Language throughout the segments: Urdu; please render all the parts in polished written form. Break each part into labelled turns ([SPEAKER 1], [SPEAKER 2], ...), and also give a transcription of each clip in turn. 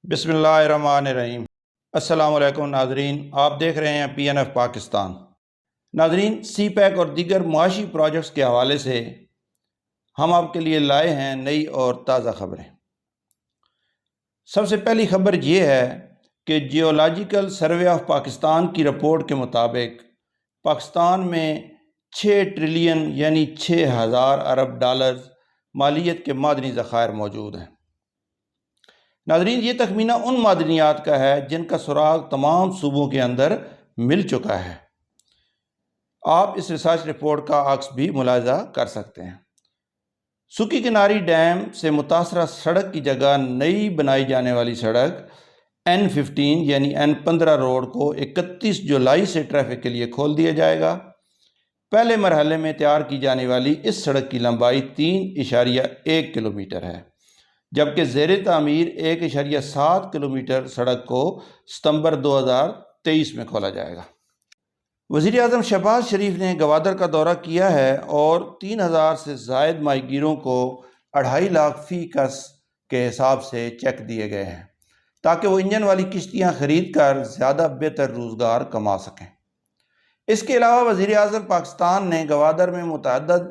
[SPEAKER 1] بسم اللہ الرحمن الرحیم۔ السلام علیکم ناظرین، آپ دیکھ رہے ہیں PNF پاکستان۔ ناظرین، سی پیک اور دیگر معاشی پروجیکٹس کے حوالے سے ہم آپ کے لیے لائے ہیں نئی اور تازہ خبریں۔ سب سے پہلی خبر یہ ہے کہ جیولوجیکل سروے آف پاکستان کی رپورٹ کے مطابق پاکستان میں 6 ٹریلین یعنی 6000 ارب ڈالرز مالیت کے معدنی ذخائر موجود ہیں۔ ناظرین، یہ تخمینہ ان معدنیات کا ہے جن کا سراغ تمام صوبوں کے اندر مل چکا ہے۔ آپ اس ریسرچ رپورٹ کا عکس بھی ملاحظہ کر سکتے ہیں۔ سکی کناری ڈیم سے متاثرہ سڑک کی جگہ نئی بنائی جانے والی سڑک N15 یعنی N15 روڈ کو 31 جولائی سے ٹریفک کے لیے کھول دیا جائے گا۔ پہلے مرحلے میں تیار کی جانے والی اس سڑک کی لمبائی 3.1 کلومیٹر ہے، جبکہ زیر تعمیر 1.7 کلومیٹر سڑک کو ستمبر 2023 میں کھولا جائے گا۔ وزیر اعظم شہباز شریف نے گوادر کا دورہ کیا ہے اور 3000 سے زائد ماہی گیروں کو 2.5 لاکھ فی کس کے حساب سے چیک دیے گئے ہیں تاکہ وہ انجن والی کشتیاں خرید کر زیادہ بہتر روزگار کما سکیں۔ اس کے علاوہ وزیر اعظم پاکستان نے گوادر میں متعدد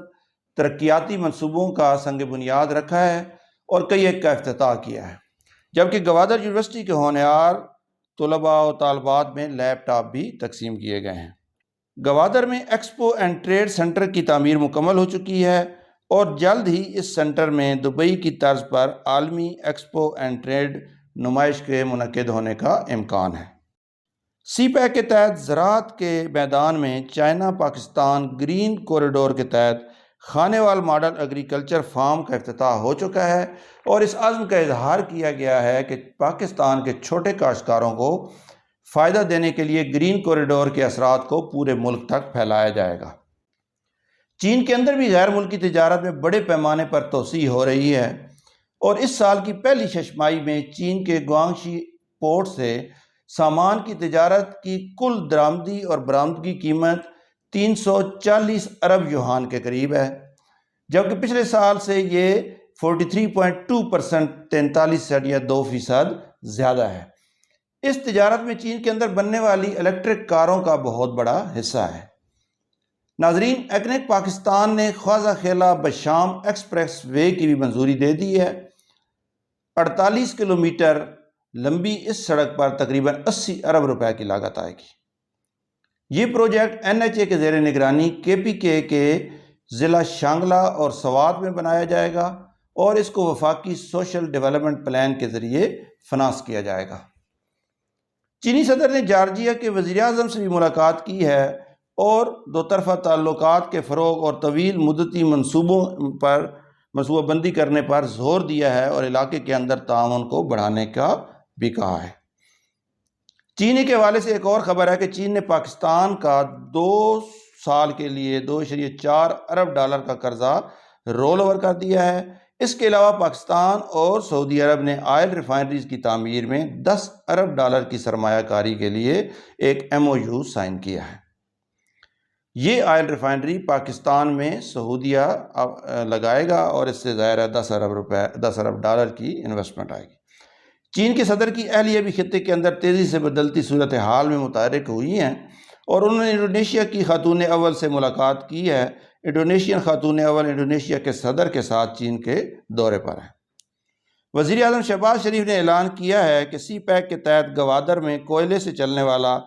[SPEAKER 1] ترقیاتی منصوبوں کا سنگ بنیاد رکھا ہے اور کئی ایک کا افتتاح کیا ہے، جبکہ گوادر یونیورسٹی کے ہونہار طلباء و طالبات میں لیپ ٹاپ بھی تقسیم کیے گئے ہیں۔ گوادر میں ایکسپو اینڈ ٹریڈ سینٹر کی تعمیر مکمل ہو چکی ہے اور جلد ہی اس سینٹر میں دبئی کی طرز پر عالمی ایکسپو اینڈ ٹریڈ نمائش کے منعقد ہونے کا امکان ہے۔ سی پیک کے تحت زراعت کے میدان میں چائنا پاکستان گرین کوریڈور کے تحت خانے وال ماڈل ایگریکلچر فارم کا افتتاح ہو چکا ہے اور اس عزم کا اظہار کیا گیا ہے کہ پاکستان کے چھوٹے کاشتکاروں کو فائدہ دینے کے لیے گرین کوریڈور کے اثرات کو پورے ملک تک پھیلایا جائے گا۔ چین کے اندر بھی غیر ملکی تجارت میں بڑے پیمانے پر توسیع ہو رہی ہے اور اس سال کی پہلی شش ماہی میں چین کے گوانگشی پورٹ سے سامان کی تجارت کی کل درآمدی اور برآمدگی قیمت 340 ارب یوہان کے قریب ہے، جبکہ پچھلے سال سے یہ 43.2% 43.2% زیادہ ہے۔ اس تجارت میں چین کے اندر بننے والی الیکٹرک کاروں کا بہت بڑا حصہ ہے۔ ناظرین، ایکنک پاکستان نے خواجہ خیلہ بشام ایکسپریس وے کی بھی منظوری دے دی ہے۔ 48 کلومیٹر لمبی اس سڑک پر تقریباً 80 ارب روپے کی لاگت آئے گی۔ یہ پروجیکٹ NHA کے زیر نگرانی KPK کے ضلع شانگلہ اور سوات میں بنایا جائے گا اور اس کو وفاقی سوشل ڈیولپمنٹ پلان کے ذریعے فنانس کیا جائے گا۔ چینی صدر نے جارجیا کے وزیر اعظم سے بھی ملاقات کی ہے اور دو طرفہ تعلقات کے فروغ اور طویل مدتی منصوبہ بندی کرنے پر زور دیا ہے اور علاقے کے اندر تعاون کو بڑھانے کا بھی کہا ہے۔ چین کے حوالے سے ایک اور خبر ہے کہ چین نے پاکستان کا 2 سال کے لیے 2.4 ارب ڈالر کا قرضہ رول اوور کر دیا ہے۔ اس کے علاوہ پاکستان اور سعودی عرب نے آئل ریفائنریز کی تعمیر میں 10 ارب ڈالر کی سرمایہ کاری کے لیے ایک MOU سائن کیا ہے۔ یہ آئل ریفائنری پاکستان میں سعودیہ لگائے گا اور اس سے ظاہر ہے 10 ارب ڈالر کی انویسٹمنٹ آئے گی۔ چین کے صدر کی اہلیہ بھی خطے کے اندر تیزی سے بدلتی صورتحال میں متحرک ہوئی ہیں اور انہوں نے انڈونیشیا کی خاتون اول سے ملاقات کی ہے۔ انڈونیشین خاتون اول انڈونیشیا کے صدر کے ساتھ چین کے دورے پر ہیں۔ وزیر اعظم شہباز شریف نے اعلان کیا ہے کہ سی پیک کے تحت گوادر میں کوئلے سے چلنے والا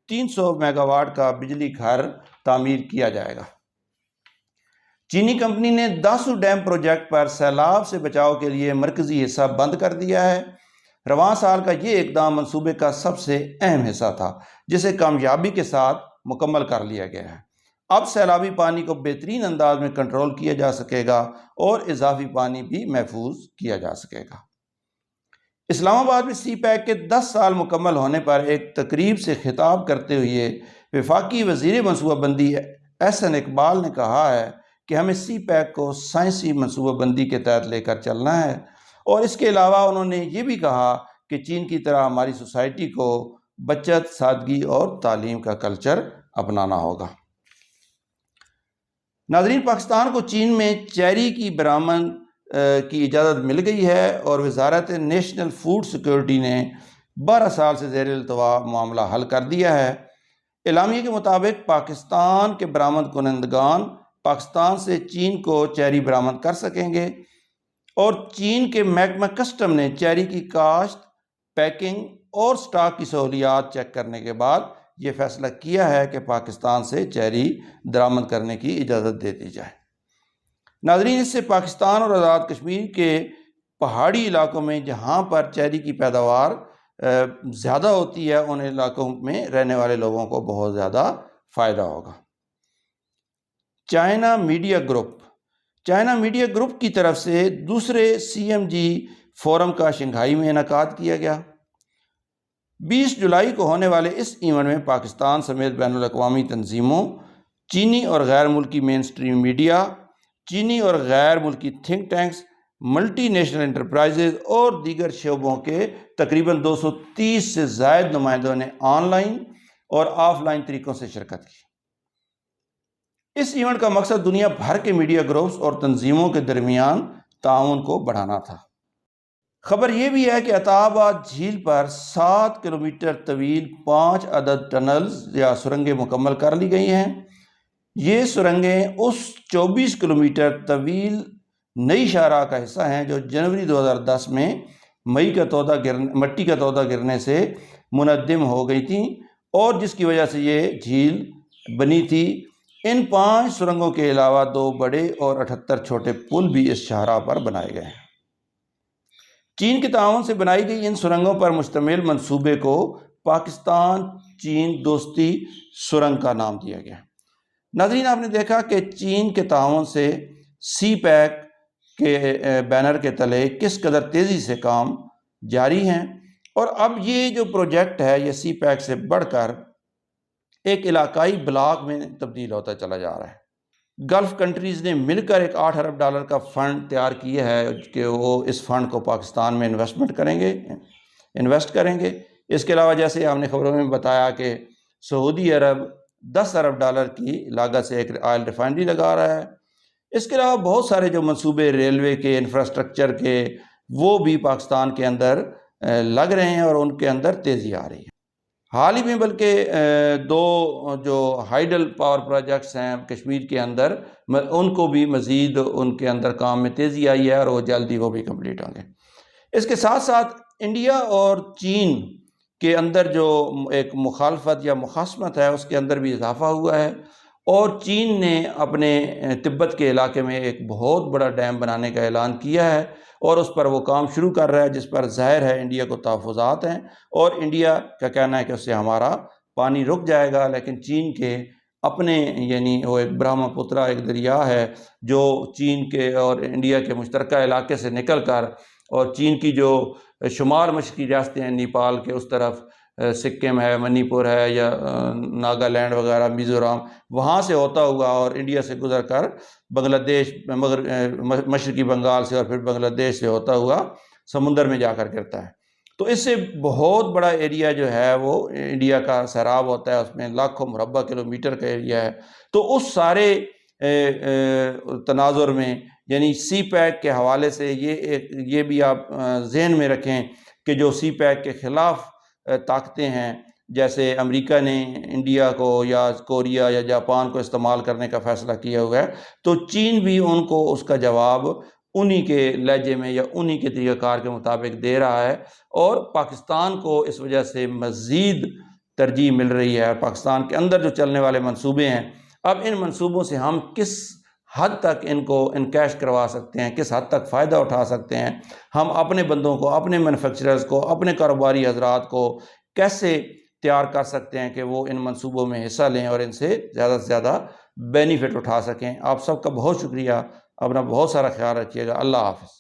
[SPEAKER 1] 300 میگا واٹ کا بجلی گھر تعمیر کیا جائے گا۔ چینی کمپنی نے داسو ڈیم پروجیکٹ پر سیلاب سے بچاؤ کے لیے مرکزی حصہ بند کر دیا ہے۔ رواں سال کا یہ اقدام منصوبے کا سب سے اہم حصہ تھا جسے کامیابی کے ساتھ مکمل کر لیا گیا ہے۔ اب سیلابی پانی کو بہترین انداز میں کنٹرول کیا جا سکے گا اور اضافی پانی بھی محفوظ کیا جا سکے گا۔ اسلام آباد میں سی پیک کے 10 سال مکمل ہونے پر ایک تقریب سے خطاب کرتے ہوئے وفاقی وزیر منصوبہ بندی احسن اقبال نے کہا ہے کہ ہمیں سی پیک کو سائنسی منصوبہ بندی کے تحت لے کر چلنا ہے اور اس کے علاوہ انہوں نے یہ بھی کہا کہ چین کی طرح ہماری سوسائٹی کو بچت، سادگی اور تعلیم کا کلچر اپنانا ہوگا۔ ناظرین، پاکستان کو چین میں چیری کی برآمد کی اجازت مل گئی ہے اور وزارت نیشنل فوڈ سیکورٹی نے 12 سال سے زیر التوا معاملہ حل کر دیا ہے۔ اعلامیے کے مطابق پاکستان کے برآمد کنندگان پاکستان سے چین کو چیری برآمد کر سکیں گے، اور چین کے محکمہ کسٹم نے چیری کی کاشت، پیکنگ اور سٹاک کی سہولیات چیک کرنے کے بعد یہ فیصلہ کیا ہے کہ پاکستان سے چیری درآمد کرنے کی اجازت دے دی جائے۔ ناظرین، اس سے پاکستان اور آزاد کشمیر کے پہاڑی علاقوں میں جہاں پر چیری کی پیداوار زیادہ ہوتی ہے، ان علاقوں میں رہنے والے لوگوں کو بہت زیادہ فائدہ ہوگا۔ چائنا میڈیا گروپ کی طرف سے دوسرے CMG فورم کا شنگھائی میں انعقاد کیا گیا۔ 20 جولائی کو ہونے والے اس ایونٹ میں پاکستان سمیت بین الاقوامی تنظیموں، چینی اور غیر ملکی مین سٹریم میڈیا، چینی اور غیر ملکی think tanks, multi national enterprises اور دیگر شعبوں کے تقریباً 230 سے زائد نمائندوں نے آن لائن اور آف لائن طریقوں سے شرکت کی۔ اس ایونٹ کا مقصد دنیا بھر کے میڈیا گروپس اور تنظیموں کے درمیان تعاون کو بڑھانا تھا۔ خبر یہ بھی ہے کہ عطا آباد جھیل پر 7 کلومیٹر طویل 5 عدد ٹنلز یا سرنگیں مکمل کر لی گئی ہیں۔ یہ سرنگیں اس 24 کلومیٹر طویل نئی شاہراہ کا حصہ ہیں جو جنوری 2010 میں مٹی کا تودہ گرنے سے منہدم ہو گئی تھیں اور جس کی وجہ سے یہ جھیل بنی تھی۔ ان 5 سرنگوں کے علاوہ 2 بڑے اور 78 چھوٹے پل بھی اس شاہراہ پر بنائے گئے ہیں۔ چین کے تعاون سے بنائی گئی ان سرنگوں پر مشتمل منصوبے کو پاکستان چین دوستی سرنگ کا نام دیا گیا۔ ناظرین، آپ نے دیکھا کہ چین کے تعاون سے CPEC کے بینر کے تلے کس قدر تیزی سے کام جاری ہیں، اور اب یہ جو پروجیکٹ ہے یہ CPEC سے بڑھ کر ایک علاقائی بلاک میں تبدیل ہوتا چلا جا رہا ہے۔ گلف کنٹریز نے مل کر ایک $8 ارب کا فنڈ تیار کیا ہے کہ وہ اس فنڈ کو پاکستان میں انویسٹ کریں گے۔ اس کے علاوہ جیسے ہم نے خبروں میں بتایا کہ سعودی عرب $10 ارب کی لاگت سے ایک آئل ریفائنری لگا رہا ہے۔ اس کے علاوہ بہت سارے جو منصوبے ریلوے کے، انفراسٹرکچر کے، وہ بھی پاکستان کے اندر لگ رہے ہیں اور ان کے اندر تیزی آ رہی ہے۔ حال ہی میں بلکہ 2 جو ہائیڈل پاور پروجیکٹس ہیں کشمیر کے اندر، ان کو بھی مزید ان کے اندر کام میں تیزی آئی ہے اور وہ جلدی وہ بھی کمپلیٹ ہوں گے۔ اس کے ساتھ ساتھ انڈیا اور چین کے اندر جو ایک مخالفت یا مخاصمت ہے اس کے اندر بھی اضافہ ہوا ہے، اور چین نے اپنے تبت کے علاقے میں ایک بہت بڑا ڈیم بنانے کا اعلان کیا ہے اور اس پر وہ کام شروع کر رہا ہے، جس پر ظاہر ہے انڈیا کو تحفظات ہیں، اور انڈیا کا کہنا ہے کہ اس سے ہمارا پانی رک جائے گا، لیکن چین کے اپنے یعنی وہ ایک برہما پترا ایک دریا ہے جو چین کے اور انڈیا کے مشترکہ علاقے سے نکل کر، اور چین کی جو شمال مشرقی ریاستیں ہیں نیپال کے اس طرف، سکم ہے، منی پور ہے، یا ناگالینڈ وغیرہ، میزورام، وہاں سے ہوتا ہوا اور انڈیا سے گزر کر بنگلہ دیش، مشرقی بنگال سے اور پھر بنگلہ دیش سے ہوتا ہوا سمندر میں جا کر گرتا ہے۔ تو اس سے بہت بڑا ایریا جو ہے وہ انڈیا کا سیراب ہوتا ہے، اس میں لاکھوں مربع کلومیٹر کا ایریا ہے۔ تو اس سارے تناظر میں یعنی CPEC کے حوالے سے یہ بھی آپ ذہن میں رکھیں کہ جو CPEC کے خلاف طاقتیں ہیں، جیسے امریکہ نے انڈیا کو یا کوریا یا جاپان کو استعمال کرنے کا فیصلہ کیا ہوا ہے، تو چین بھی ان کو اس کا جواب انہی کے لہجے میں یا انہی کے طریقہ کار کے مطابق دے رہا ہے، اور پاکستان کو اس وجہ سے مزید ترجیح مل رہی ہے۔ پاکستان کے اندر جو چلنے والے منصوبے ہیں، اب ان منصوبوں سے ہم کس حد تک ان کو انکیش کروا سکتے ہیں، کس حد تک فائدہ اٹھا سکتے ہیں، ہم اپنے بندوں کو، اپنے مینوفیکچررز کو، اپنے کاروباری حضرات کو کیسے تیار کر سکتے ہیں کہ وہ ان منصوبوں میں حصہ لیں اور ان سے زیادہ سے زیادہ بینیفٹ اٹھا سکیں۔ آپ سب کا بہت شکریہ، اپنا بہت سارا خیال رکھیے گا۔ اللہ حافظ۔